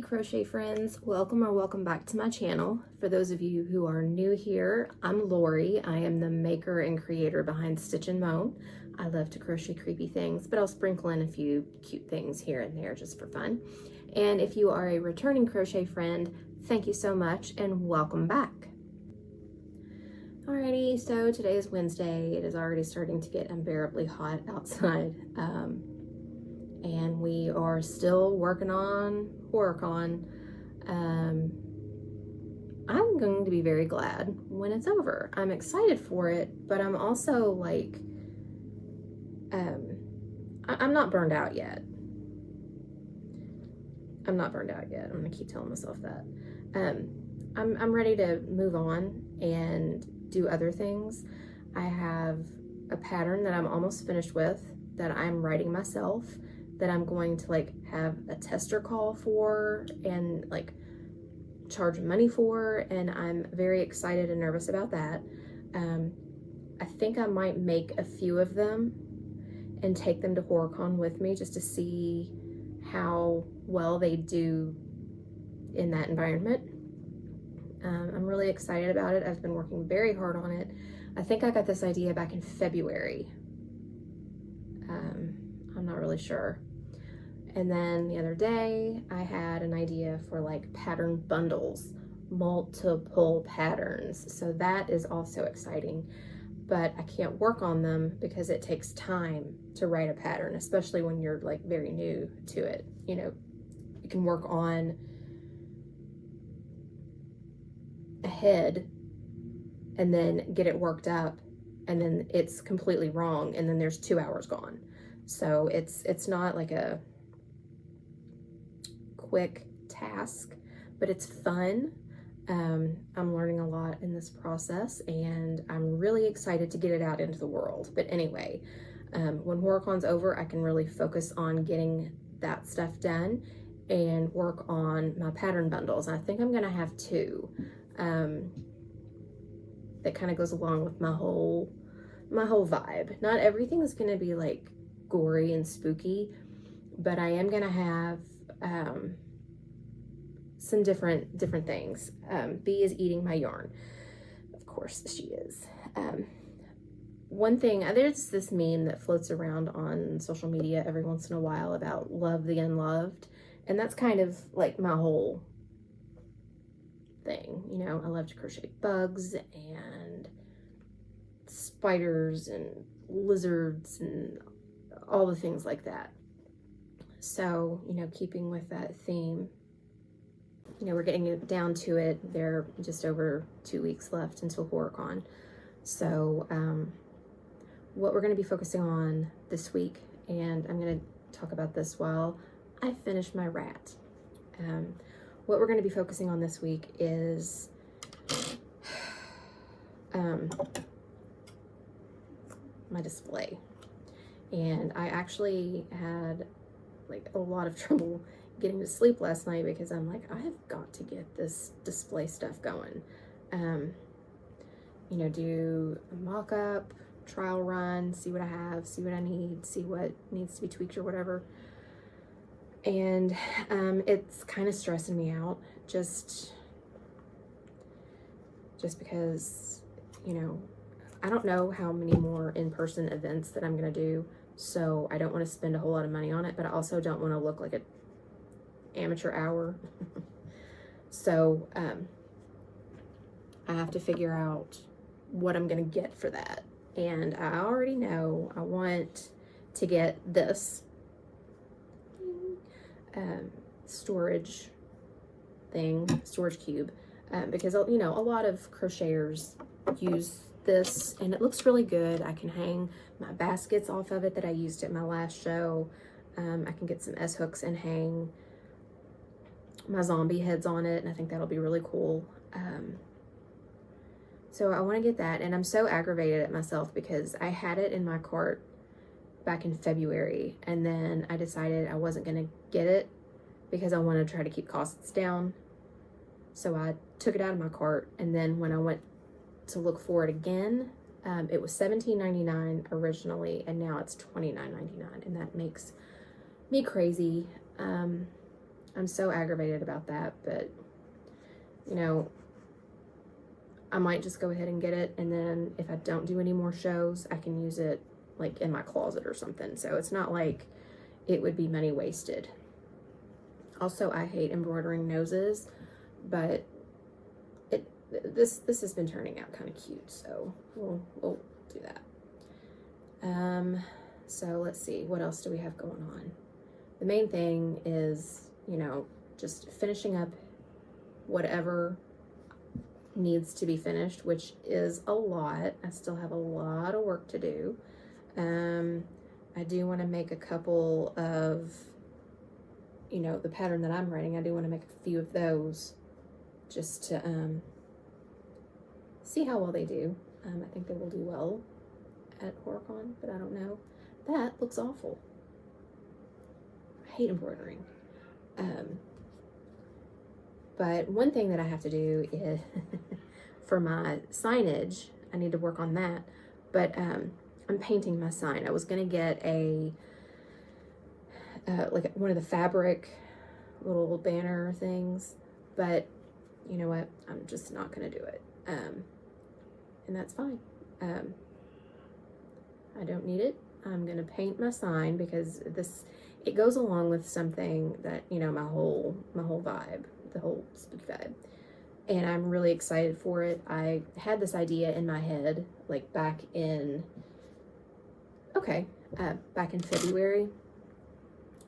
crochet friends, welcome or welcome back to my channel. For those of you who are new here, I'm Lori. I am the maker and creator behind Stitch and Moan. I love to crochet creepy things, but I'll sprinkle in a few cute things here and there just for fun. And if you are a returning crochet friend, thank you so much and welcome back. Alrighty, so today is Wednesday. It is already starting to get unbearably hot outside. And we are still working on HorrorCon. I'm going to be very glad when it's over. I'm excited for it, but I'm also like, I'm not burned out yet. I'm not burned out yet. I'm gonna keep telling myself that. I'm ready to move on and do other things. I have a pattern that I'm almost finished with that I'm writing myself, that I'm going to like have a tester call for and like charge money for, and I'm very excited and nervous about that. I think I might make a few of them and take them to HorrorCon with me just to see how well they do in that environment. I'm really excited about it. I've been working very hard on it. I think I got this idea back in February. I'm not really sure. And then the other day I had an idea for like pattern bundles, multiple patterns. So that is also exciting, but I can't work on them because it takes time to write a pattern, especially when you're like very new to it. You know, you can work on a head and then get it worked up, and then it's completely wrong, and then there's 2 hours gone. So it's not like a quick task, but it's fun. I'm learning a lot in this process, and I'm really excited to get it out into the world. But anyway, when HorrorCon's over, I can really focus on getting that stuff done and work on my pattern bundles. I think I'm gonna have two. That kind of goes along with my whole vibe. Not everything is gonna be like gory and spooky, but I am gonna have some different things. Bee is eating my yarn. Of course she is. One thing, there's this meme that floats around on social media every once in a while about love the unloved, and that's kind of like my whole thing. You know, I love to crochet bugs and spiders and lizards and all the things like that. So, you know, keeping with that theme, you know, we're getting it down to it. There are just over 2 weeks left until HorrorCon. So, what we're going to be focusing on this week, and I'm going to talk about this while I finish my rat. What we're going to be focusing on this week is my display. And I actually had like a lot of trouble getting to sleep last night because I'm like, I have got to get this display stuff going. You know, do a mock-up, trial run, see what I have, see what I need, see what needs to be tweaked or whatever. And it's kind of stressing me out just because, you know, I don't know how many more in-person events that I'm gonna do, so I don't want to spend a whole lot of money on it, but I also don't want to look like an amateur hour. So I have to figure out what I'm gonna get for that. And I already know I want to get this storage cube, because, you know, a lot of crocheters use this and it looks really good. I can hang my baskets off of it that I used at my last show. I can get some S hooks and hang my zombie heads on it, and I think that'll be really cool. So I want to get that, and I'm so aggravated at myself because I had it in my cart back in February, and then I decided I wasn't going to get it because I wanted to try to keep costs down. So I took it out of my cart, and then when I went to look for it again, it was $17.99 originally, and now it's $29.99, and that makes me crazy. I'm so aggravated about that, but you know, I might just go ahead and get it, and then if I don't do any more shows, I can use it like in my closet or something. So it's not like it would be money wasted. Also, I hate embroidering noses, but this has been turning out kind of cute, so we'll do that. So let's see, what else do we have going on? The main thing is, you know, just finishing up whatever needs to be finished, which is a lot. I still have a lot of work to do. I do want to make a couple of, you know, the pattern that I'm writing, I do want to make a few of those just to see how well they do. I think they will do well at HorrorCon, but I don't know. That looks awful. I hate embroidering. But one thing that I have to do is for my signage, I need to work on that. But I'm painting my sign. I was gonna get a like one of the fabric little banner things, but you know what? I'm just not gonna do it. And that's fine. I don't need it. I'm gonna paint my sign because it goes along with something that, you know, my whole vibe, the whole spooky vibe. And I'm really excited for it. I had this idea in my head, like back in February,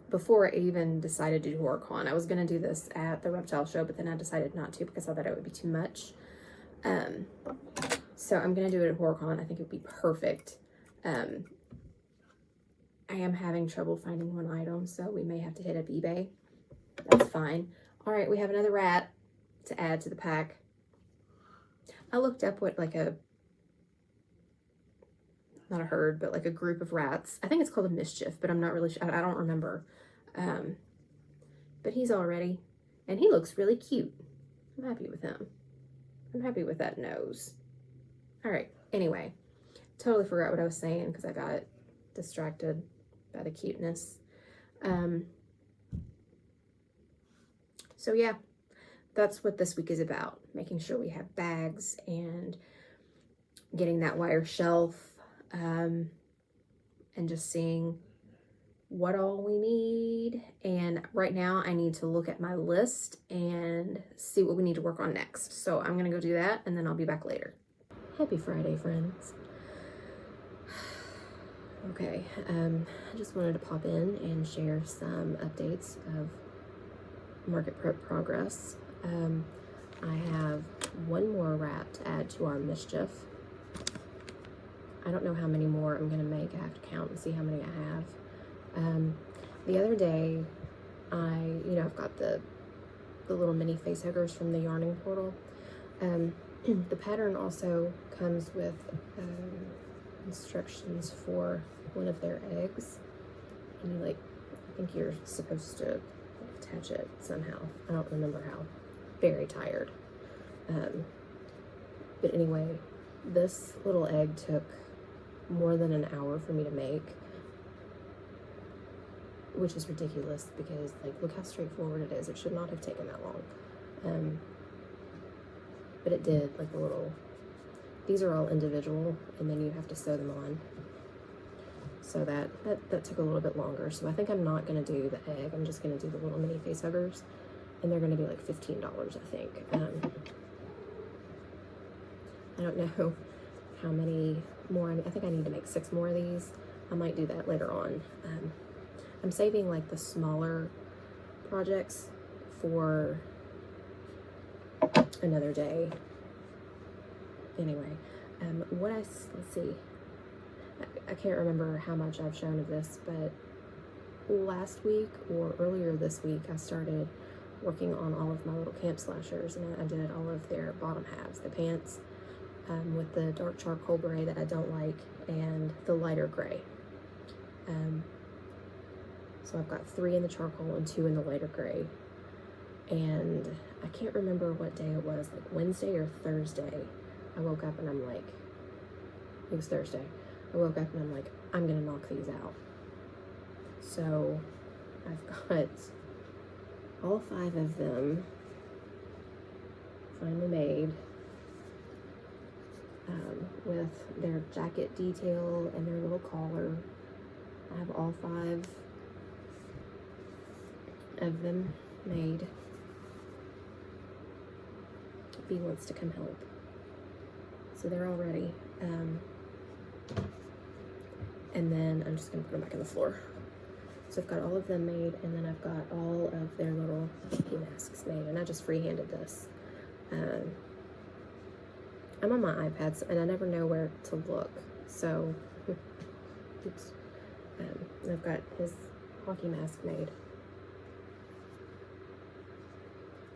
before I even decided to do HorrorCon. I was gonna do this at the reptile show, but then I decided not to because I thought it would be too much. So I'm gonna do it at HorrorCon. I think it would be perfect. I am having trouble finding one item, so we may have to hit up eBay. That's fine. All right, we have another rat to add to the pack. I looked up what like not a herd, but like a group of rats. I think it's called a mischief, but I'm not really sure. I don't remember. But he's all ready, and he looks really cute. I'm happy with him. I'm happy with that nose. All right, anyway, totally forgot what I was saying because I got distracted by the cuteness. So yeah, that's what this week is about. Making sure we have bags and getting that wire shelf, and just seeing what all we need. And right now I need to look at my list and see what we need to work on next. So I'm gonna go do that, and then I'll be back later. Happy Friday, friends. Okay, I just wanted to pop in and share some updates of market prep progress. I have one more rat to add to our mischief. I don't know how many more I'm gonna make. I have to count and see how many I have. The other day, I've got the little mini face huggers from the yarning portal. The pattern also comes with instructions for one of their eggs, and I think you're supposed to attach it somehow. I don't remember how. Very tired. But anyway, this little egg took more than an hour for me to make, which is ridiculous because look how straightforward it is. It should not have taken that long. But it did. These are all individual, and then you have to sew them on. So that took a little bit longer. So I think I'm not gonna do the egg. I'm just gonna do the little mini face huggers, and they're gonna be like $15, I think. I don't know how many more. I think I need to make 6 more of these. I might do that later on. I'm saving the smaller projects for another day. Anyway, let's see. I can't remember how much I've shown of this, but last week or earlier this week, I started working on all of my little camp slashers, and I did all of their bottom halves, the pants, with the dark charcoal gray that I don't like, and the lighter gray. So I've got 3 in the charcoal and 2 in the lighter gray. And I can't remember what day it was, Wednesday or Thursday. I woke up and I'm like, it was Thursday. I woke up and I'm like, I'm gonna knock these out. So I've got all 5 of them finally made, with their jacket detail and their little collar. I have all 5 of them made. B wants to come help. So they're all ready. And then I'm just gonna put them back on the floor. So I've got all of them made, and then I've got all of their little monkey masks made, and I just freehanded this. I'm on my iPad, and I never know where to look, so, oops. I've got his hockey mask made.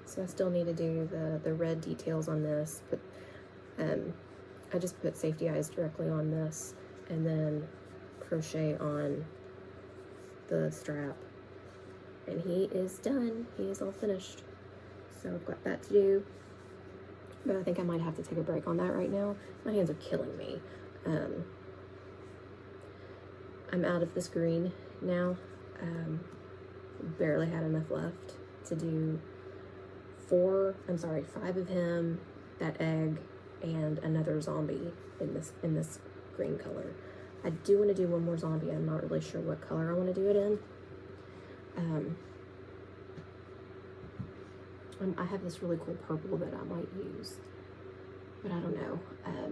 So I still need to do the red details on this, but I just put safety eyes directly on this, and then crochet on the strap, and he is done. He is all finished. So I've got that to do, but I think I might have to take a break on that right now. My hands are killing me. I'm out of this green now. Barely had enough left to do 5 of him, that egg, and another zombie in this green color. I do want to do one more zombie. I'm not really sure what color I want to do it in. I have this really cool purple that I might use, but I don't know. Are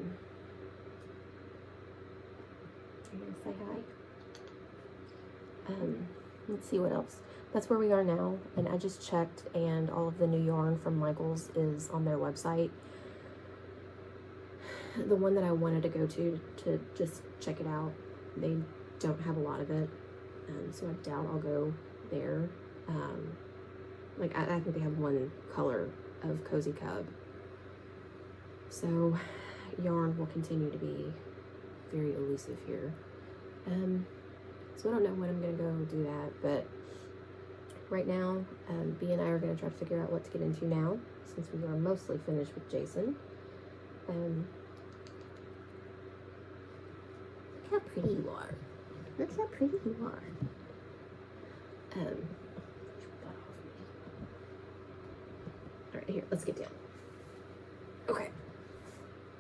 you gonna say hi? Let's see what else. That's where we are now, and I just checked, and all of the new yarn from Michaels is on their website. The one that I wanted to go to just check it out, they don't have a lot of it, so I doubt I'll go there. Like, I think they have one color of Cozy Cub. So yarn will continue to be very elusive here. So I don't know when I'm gonna go do that, but right now, B and I are gonna try to figure out what to get into now, since we are mostly finished with Jason. Look how pretty you are. Look how pretty you are. All right, here, let's get down. Okay,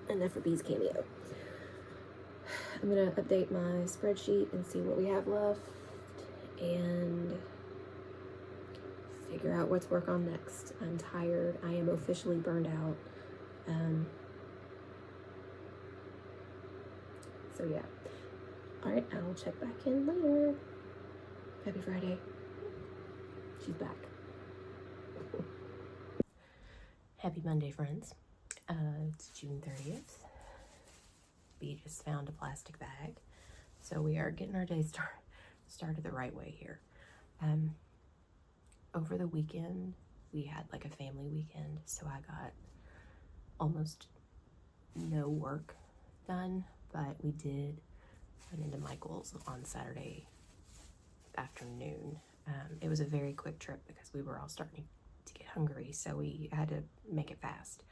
enough of B's cameo. I'm gonna update my spreadsheet and see what we have left, and figure out what to work on next. I'm tired. I am officially burned out. So yeah. All right, I'll check back in later. Happy Friday. She's back. Happy Monday, friends. It's June 30th. B just found a plastic bag. So we are getting our day started the right way here. Over the weekend, we had like a family weekend, so I got almost no work done, but we did run into Michael's on Saturday afternoon. It was a very quick trip because we were all starting to get hungry, so we had to make it fast.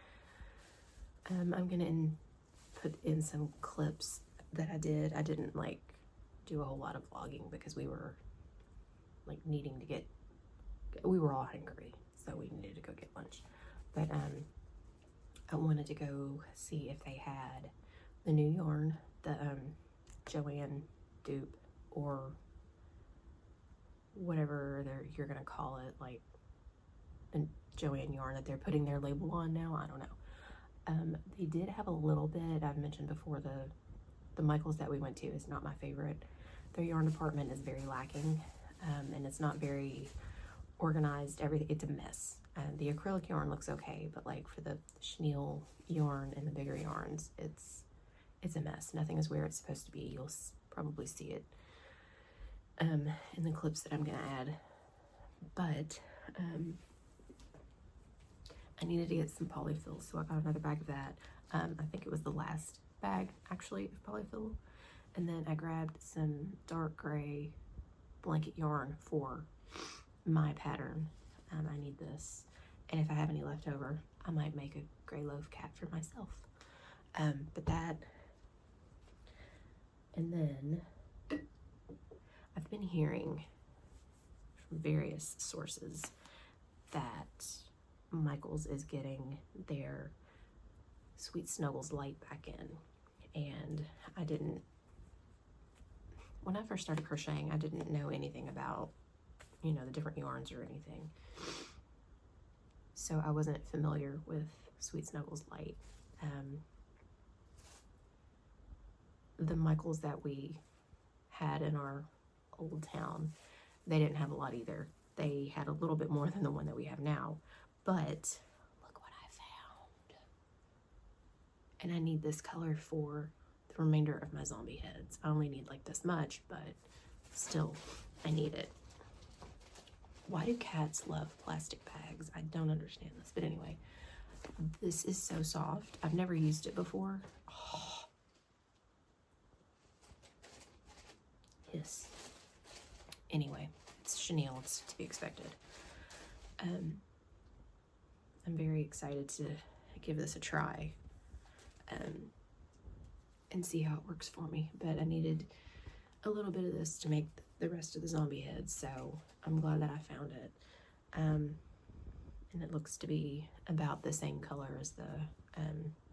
I'm gonna put in some clips that I did. I didn't like do a whole lot of vlogging because we were like needing to we were all hungry, so we needed to go get lunch. But I wanted to go see if they had the new yarn, the Joanne dupe, or whatever you're gonna call it, like the Joanne yarn that they're putting their label on now. I don't know. They did have a little bit. I've mentioned before, the Michaels that we went to is not my favorite. Their yarn department is very lacking, and it's not very organized. Everything, it's a mess. The acrylic yarn looks okay, but like for the chenille yarn and the bigger yarns, it's a mess. Nothing is where it's supposed to be. You'll probably see it in the clips that I'm gonna add. But I needed to get some polyfill, so I got another bag of that. I think it was the last bag actually of polyfill, and then I grabbed some dark gray blanket yarn for my pattern. I need this, and if I have any left over, I might make a gray loaf cat for myself. But that, and then I've been hearing from various sources that Michaels is getting their Sweet Snuggles LITE back in, and when I first started crocheting, I didn't know anything about, you know, the different yarns or anything. So I wasn't familiar with Sweet Snuggles LITE. The Michaels that we had in our old town, they didn't have a lot either. They had a little bit more than the one that we have now, but look what I found. And I need this color for the remainder of my zombie heads. I only need like this much, but still, I need it. Why do cats love plastic bags? I don't understand this, but anyway, this is so soft. I've never used it before. Oh. Yes. Anyway, it's chenille, it's to be expected. I'm very excited to give this a try and see how it works for me, but I needed a little bit of this to make the rest of the zombie heads, so I'm glad that I found it. And it looks to be about the same color as the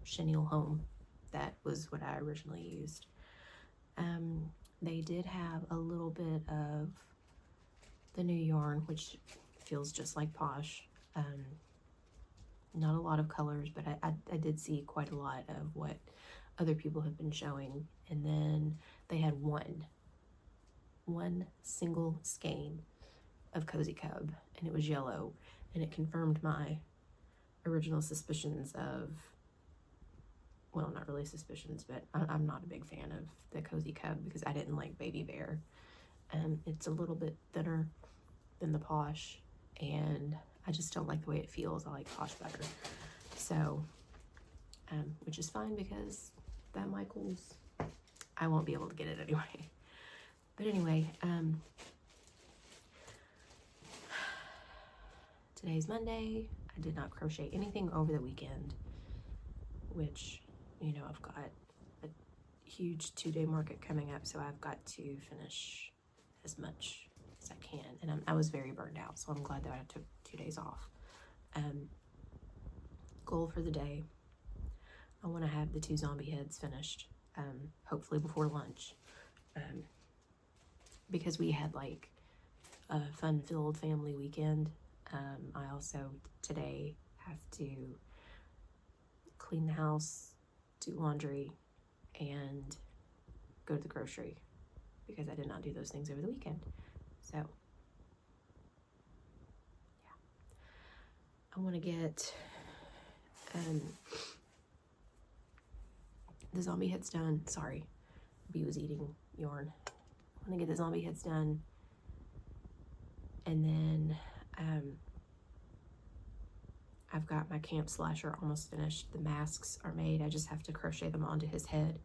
chenille home. That was what I originally used. They did have a little bit of the new yarn, which feels just like Posh. Not a lot of colors, but I did see quite a lot of what other people have been showing. And then they had one single skein of Cozy Cub, and it was yellow, and it confirmed my original suspicions of, well, not really suspicions, but I'm not a big fan of the Cozy Cub because I didn't like Baby Bear. It's a little bit thinner than the Posh, and I just don't like the way it feels. I like Posh better. So, which is fine because that Michaels, I won't be able to get it anyway. But anyway, today's Monday. I did not crochet anything over the weekend, which, you know, I've got a huge 2-day market coming up, so I've got to finish as much as I can. And I was very burned out, so I'm glad that I took 2 days off. Goal for the day, I want to have the 2 zombie heads finished, hopefully before lunch, because we had like a fun-filled family weekend. I also today have to clean the house, do laundry, and go to the grocery because I did not do those things over the weekend. So yeah, I want to get the zombie heads done. Sorry, Bee was eating yarn. I want to get the zombie heads done, and then I've got my camp slasher almost finished. The masks are made. I just have to crochet them onto his head.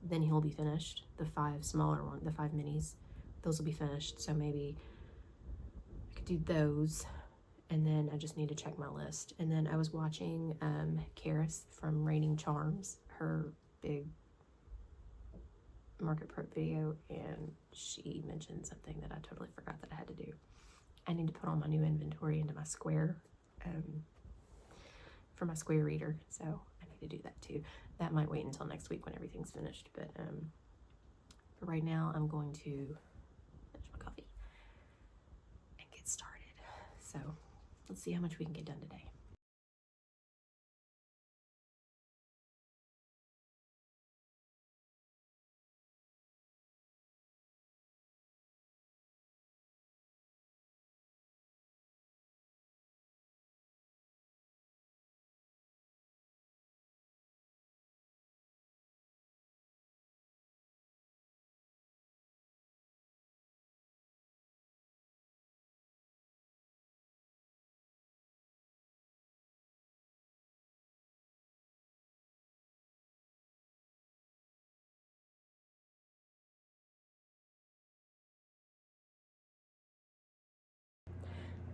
Then he'll be finished. The 5 smaller ones, the 5 minis, those will be finished. So maybe I could do those. And then I just need to check my list. And then I was watching Karis from Raining Charms, her big market prep video, and she mentioned something that I totally forgot that I had to do. I need to put all my new inventory into my square, for my square reader, so I need to do that too. That might wait until next week when everything's finished, but for right now I'm going to finish my coffee and get started. So let's see how much we can get done today.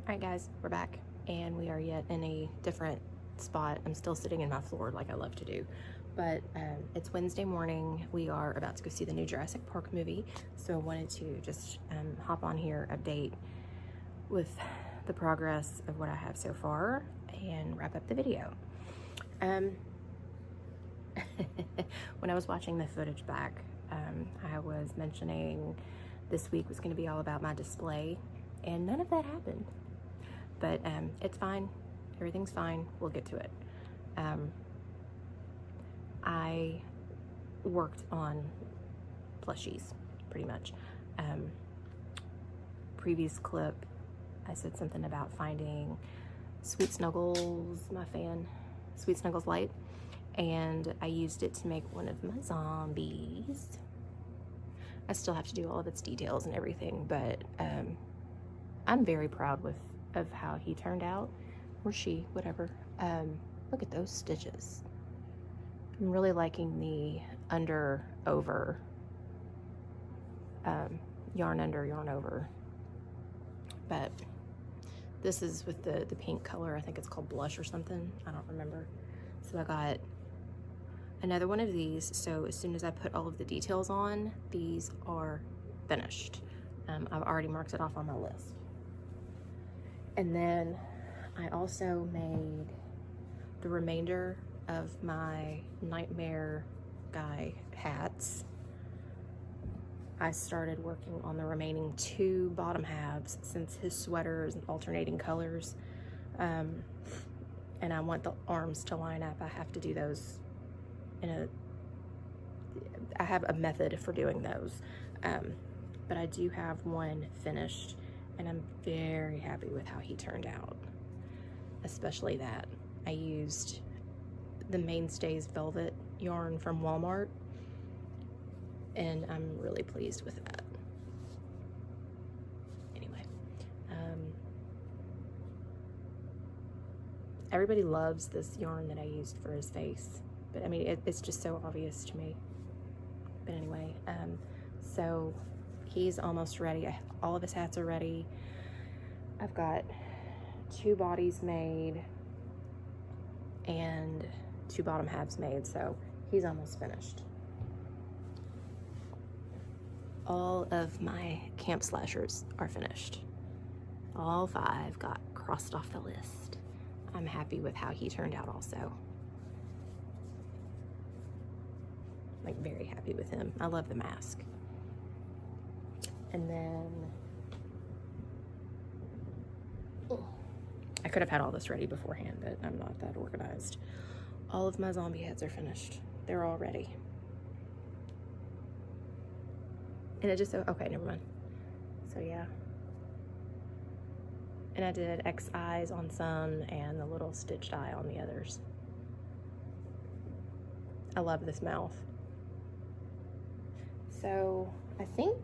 Alright guys, we're back, and we are yet in a different spot. I'm still sitting in my floor like I love to do, but it's Wednesday morning. We are about to go see the new Jurassic Park movie, so I wanted to just hop on here, update with the progress of what I have so far and wrap up the video. When I was watching the footage back, I was mentioning this week was going to be all about my display, and none of that happened. But it's fine. Everything's fine. We'll get to it. I worked on plushies, pretty much. Previous clip, I said something about finding Sweet Snuggles, my fan, Sweet Snuggles LITE, and I used it to make one of my zombies. I still have to do all of its details and everything, but I'm very proud of how he turned out, or she, whatever. Look at those stitches. I'm really liking the under, over, yarn under, yarn over. But this is with the pink color. I think it's called Blush or something. I don't remember. So I got another one of these. So as soon as I put all of the details on, these are finished. I've already marked it off on my list. And then I also made the remainder of my Nightmare Guy hats. I started working on the remaining 2 bottom halves since his sweater is alternating colors. And I want the arms to line up. I have to do those I have a method for doing those. But I do have one finished, and I'm very happy with how he turned out. Especially that. I used the Mainstays Velvet yarn from Walmart, and I'm really pleased with that. Anyway, everybody loves this yarn that I used for his face, but I mean, it's just so obvious to me. But anyway, so he's almost ready. All of his hats are ready. I've got 2 bodies made and 2 bottom halves made, so he's almost finished. All of my camp slashers are finished. All 5 got crossed off the list. I'm happy with how he turned out also. Like, very happy with him. I love the mask. And then I could have had all this ready beforehand, but I'm not that organized. All of my zombie heads are finished. They're all ready. And it just, okay, never mind. So yeah. And I did X eyes on some and the little stitched eye on the others. I love this mouth. So I think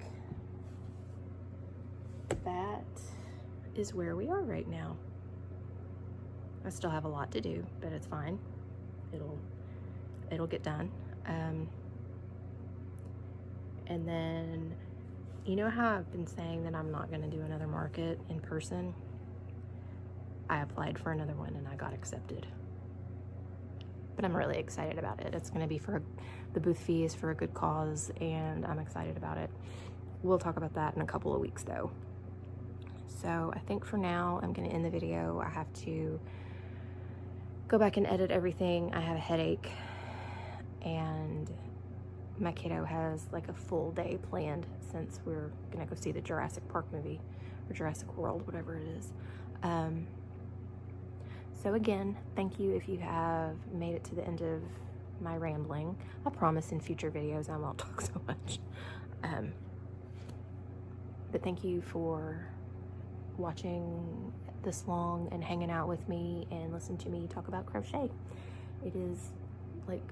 that is where we are right now. I still have a lot to do, but it's fine. It'll get done. And then, you know how I've been saying that I'm not gonna do another market in person? I applied for another one and I got accepted. But I'm really excited about it. It's gonna be for, the booth fee is for a good cause, and I'm excited about it. We'll talk about that in a couple of weeks though. So I think for now, I'm gonna end the video. I have to go back and edit everything. I have a headache, and my kiddo has like a full day planned since we're gonna go see the Jurassic Park movie, or Jurassic World, whatever it is. So again, thank you if you have made it to the end of my rambling. I promise in future videos I won't talk so much. But thank you for watching this long and hanging out with me and listening to me talk about crochet. It is like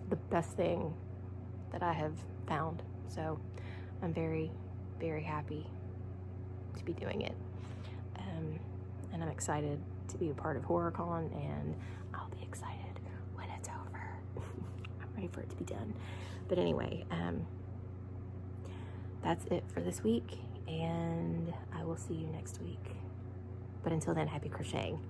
the best thing that I have found. So I'm very, very happy to be doing it. And I'm excited to be a part of HorrorCon, and I'll be excited when it's over. I'm ready for it to be done. But anyway, that's it for this week, and I will see you next week. But until then, happy crocheting.